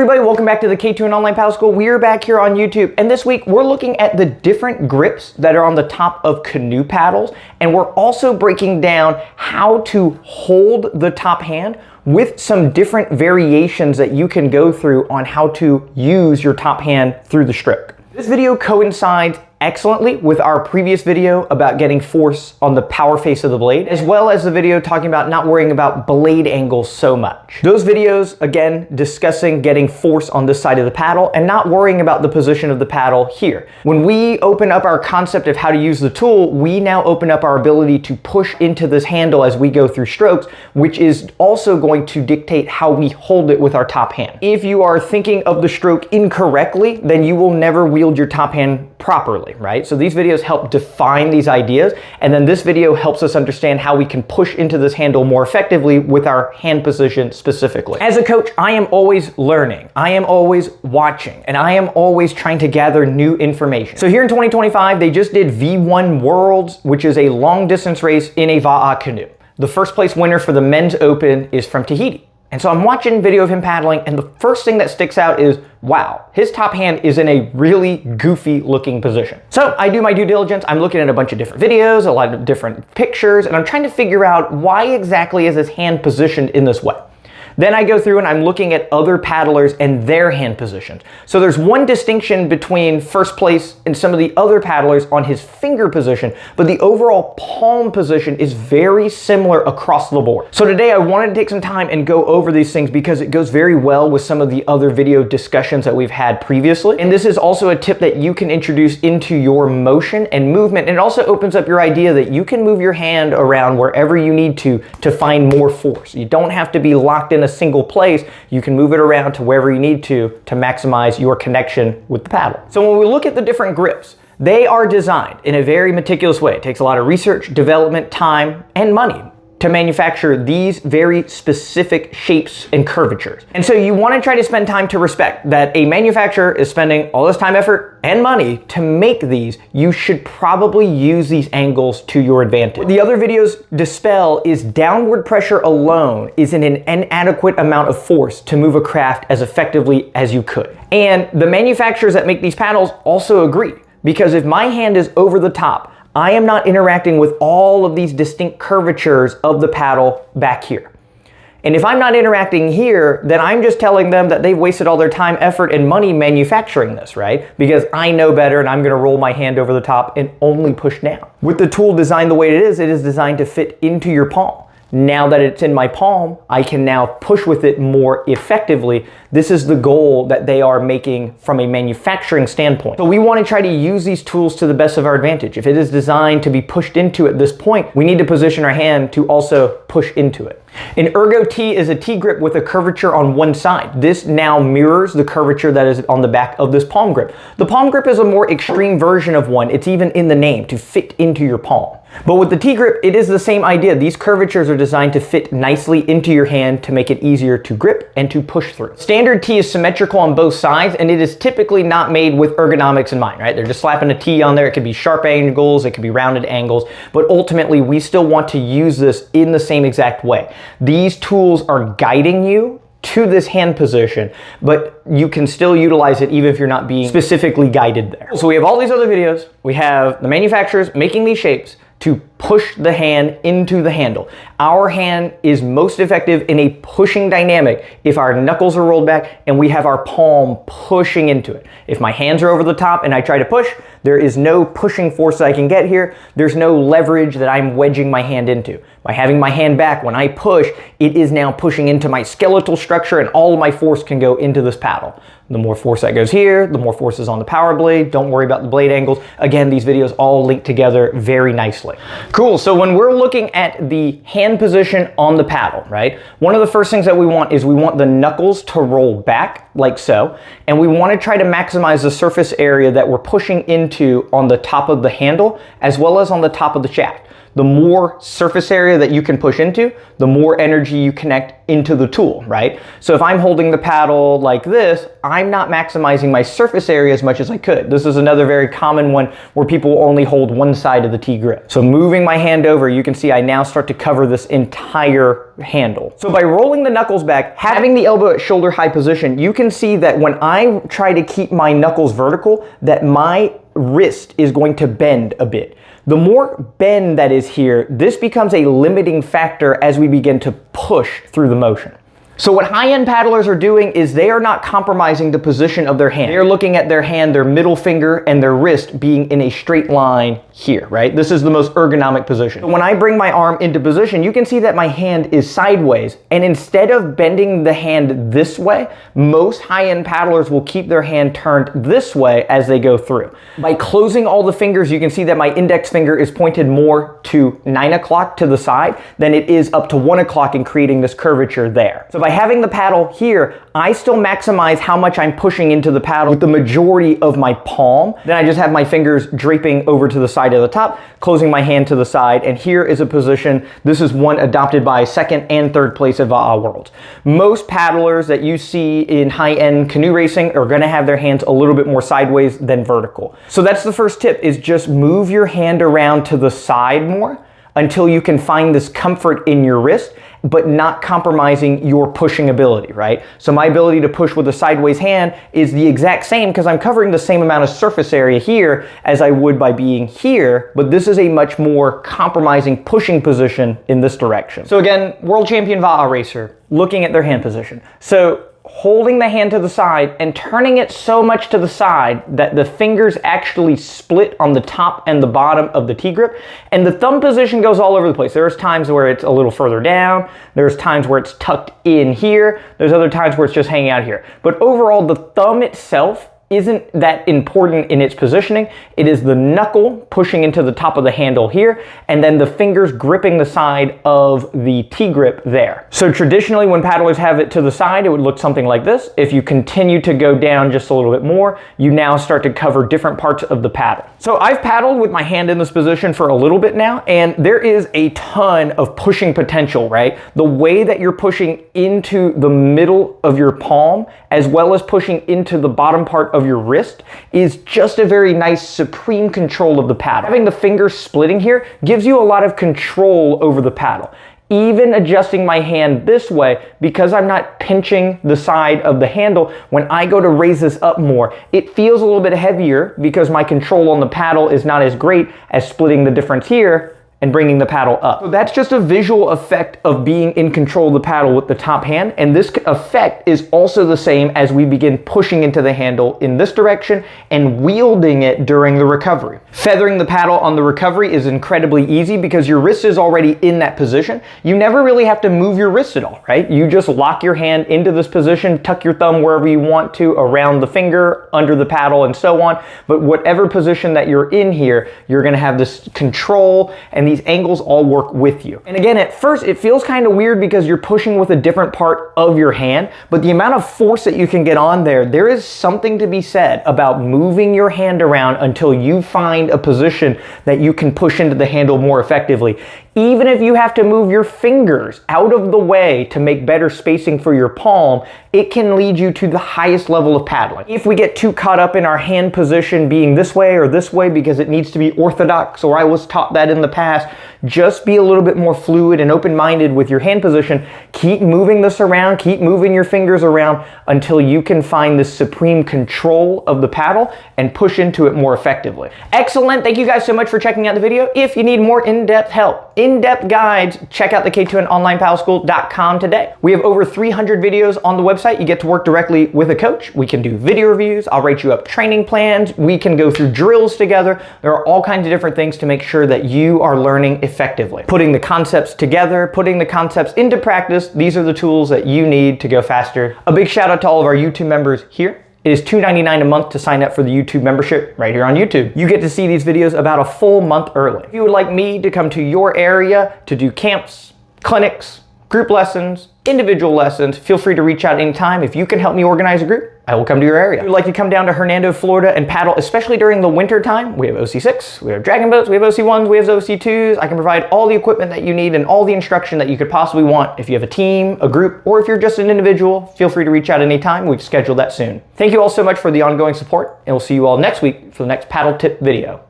everybody, welcome back to the K2 and Online Paddle School. We are back here on YouTube, and this week we're looking at the different grips that are on the top of canoe paddles, and we're also breaking down how to hold the top hand with some different variations that you can go through on how to use your top hand through the stroke. This video coincides excellently with our previous video about getting force on the power face of the blade, as well as the video talking about not worrying about blade angles so much. Those videos, again, discussing getting force on this side of the paddle and not worrying about the position of the paddle here. When we open up our concept of how to use the tool, we now open up our ability to push into this handle as we go through strokes, which is also going to dictate how we hold it with our top hand. If you are thinking of the stroke incorrectly, then you will never wield your top hand properly, right? So these videos help define these ideas, and then this video helps us understand how we can push into this handle more effectively with our hand position specifically. As a coach, I am always learning, I am always watching, and I am always trying to gather new information. So here in 2025, they just did V1 Worlds, which is a long distance race in a Va'a canoe. The first place winner for the men's open is from Tahiti. And so I'm watching video of him paddling, and the first thing that sticks out is, wow, his top hand is in a really goofy looking position. So I do my due diligence. I'm looking at a bunch of different videos, a lot of different pictures, and I'm trying to figure out why exactly is his hand positioned in this way. Then I go through and I'm looking at other paddlers and their hand positions. So there's one distinction between first place and some of the other paddlers on his finger position, but the overall palm position is very similar across the board. So today I wanted to take some time and go over these things because it goes very well with some of the other video discussions that we've had previously. And this is also a tip that you can introduce into your motion and movement. And it also opens up your idea that you can move your hand around wherever you need to find more force. You don't have to be locked in a single place. You can move it around to wherever you need to maximize your connection with the paddle. So when we look at the different grips, they are designed in a very meticulous way. It takes a lot of research, development, time, and money to manufacture these very specific shapes and curvatures. And so you want to try to spend time to respect that a manufacturer is spending all this time, effort, and money to make these. You should probably use these angles to your advantage. What the other videos dispel is downward pressure alone is an inadequate amount of force to move a craft as effectively as you could. And the manufacturers that make these paddles also agree, because if my hand is over the top, I am not interacting with all of these distinct curvatures of the paddle back here. And if I'm not interacting here, then I'm just telling them that they've wasted all their time, effort, and money manufacturing this, right? Because I know better and I'm gonna roll my hand over the top and only push down. With the tool designed the way it is designed to fit into your palm. Now that it's in my palm, I can now push with it more effectively. This is the goal that they are making from a manufacturing standpoint. So we want to try to use these tools to the best of our advantage. If it is designed to be pushed into at this point, we need to position our hand to also push into it. An Ergo T is a T grip with a curvature on one side. This now mirrors the curvature that is on the back of this palm grip. The palm grip is a more extreme version of one. It's even in the name, to fit into your palm. But with the T grip, it is the same idea. These curvatures are designed to fit nicely into your hand to make it easier to grip and to push through. Standard T is symmetrical on both sides, and it is typically not made with ergonomics in mind, right? They're just slapping a T on there. It could be sharp angles, it could be rounded angles, but ultimately we still want to use this in the same exact way. These tools are guiding you to this hand position, but you can still utilize it even if you're not being specifically guided there. So we have all these other videos. We have the manufacturers making these shapes to push the hand into the handle. Our hand is most effective in a pushing dynamic if our knuckles are rolled back and we have our palm pushing into it. If my hands are over the top and I try to push, there is no pushing force that I can get here. There's no leverage that I'm wedging my hand into. By having my hand back, when I push, it is now pushing into my skeletal structure and all of my force can go into this paddle. The more force that goes here, the more force is on the power blade. Don't worry about the blade angles. Again, these videos all link together very nicely. Cool, so when we're looking at the hand position on the paddle, right? One of the first things that we want is we want the knuckles to roll back like so, and we want to try to maximize the surface area that we're pushing into on the top of the handle as well as on the top of the shaft. The more surface area that you can push into, the more energy you connect into the tool, right? So if I'm holding the paddle like this, I'm not maximizing my surface area as much as I could. This is another very common one where people only hold one side of the T grip. So moving my hand over, you can see I now start to cover this entire handle. So by rolling the knuckles back, having the elbow at shoulder high position, you can see that when I try to keep my knuckles vertical, that my wrist is going to bend a bit. The more bend that is here, this becomes a limiting factor as we begin to push through the motion. So what high-end paddlers are doing is they are not compromising the position of their hand. They're looking at their hand, their middle finger, and their wrist being in a straight line here, right? This is the most ergonomic position. So when I bring my arm into position, you can see that my hand is sideways. And instead of bending the hand this way, most high-end paddlers will keep their hand turned this way as they go through. By closing all the fingers, you can see that my index finger is pointed more to 9 o'clock to the side than it is up to 1 o'clock and creating this curvature there. So by having the paddle here, I still maximize how much I'm pushing into the paddle with the majority of my palm. Then I just have my fingers draping over to the side of the top, closing my hand to the side. And here is a position, this is one adopted by second and third place at Va'a Worlds. Most paddlers that you see in high-end canoe racing are gonna have their hands a little bit more sideways than vertical. So that's the first tip, is just move your hand around to the side more until you can find this comfort in your wrist, but not compromising your pushing ability, right? So my ability to push with a sideways hand is the exact same because I'm covering the same amount of surface area here as I would by being here, but this is a much more compromising pushing position in this direction. So again, world champion Va'a racer, looking at their hand position. So holding the hand to the side and turning it so much to the side that the fingers actually split on the top and the bottom of the T-grip, and the thumb position goes all over the place. There's times where it's a little further down, there's times where it's tucked in here, there's other times where it's just hanging out here. But overall, the thumb itself isn't that important in its positioning. It is the knuckle pushing into the top of the handle here, and then the fingers gripping the side of the T-grip there. So traditionally, when paddlers have it to the side, it would look something like this. If you continue to go down just a little bit more, you now start to cover different parts of the paddle. So I've paddled with my hand in this position for a little bit now, and there is a ton of pushing potential, right? The way that you're pushing into the middle of your palm, as well as pushing into the bottom part of your wrist, is just a very nice supreme control of the paddle. Having the fingers splitting here gives you a lot of control over the paddle. Even adjusting my hand this way, because I'm not pinching the side of the handle, when I go to raise this up more, it feels a little bit heavier because my control on the paddle is not as great as splitting the difference here and bringing the paddle up. So that's just a visual effect of being in control of the paddle with the top hand, and this effect is also the same as we begin pushing into the handle in this direction and wielding it during the recovery. Feathering the paddle on the recovery is incredibly easy because your wrist is already in that position. You never really have to move your wrist at all, right? You just lock your hand into this position, tuck your thumb wherever you want to, around the finger, under the paddle, and so on. But whatever position that you're in here, you're gonna have this control, and these angles all work with you. And again, at first it feels kind of weird because you're pushing with a different part of your hand, but the amount of force that you can get on there is something to be said about moving your hand around until you find a position that you can push into the handle more effectively. Even if you have to move your fingers out of the way to make better spacing for your palm, it can lead you to the highest level of paddling. If we get too caught up in our hand position being this way or this way because it needs to be orthodox, or I was taught that in the past, just be a little bit more fluid and open-minded with your hand position. Keep moving this around, keep moving your fingers around until you can find the supreme control of the paddle and push into it more effectively. Excellent, thank you guys so much for checking out the video. If you need more in-depth help, in-depth guides, check out the K2NOnlinePaddleSchool.com today. We have over 300 videos on the website. You get to work directly with a coach. We can do video reviews. I'll write you up training plans. We can go through drills together. There are all kinds of different things to make sure that you are learning effectively. Putting the concepts together, putting the concepts into practice, these are the tools that you need to go faster. A big shout out to all of our YouTube members here. It is $2.99 a month to sign up for the YouTube membership right here on YouTube. You get to see these videos about a full month early. If you would like me to come to your area to do camps, clinics, group lessons, individual lessons, feel free to reach out anytime. If you can help me organize a group, I will come to your area. If you'd like to come down to Hernando, Florida and paddle, especially during the winter time, we have OC6, we have dragon boats, we have OC1s, we have OC2s. I can provide all the equipment that you need and all the instruction that you could possibly want. If you have a team, a group, or if you're just an individual, feel free to reach out anytime. We've scheduled that soon. Thank you all so much for the ongoing support, and we'll see you all next week for the next paddle tip video.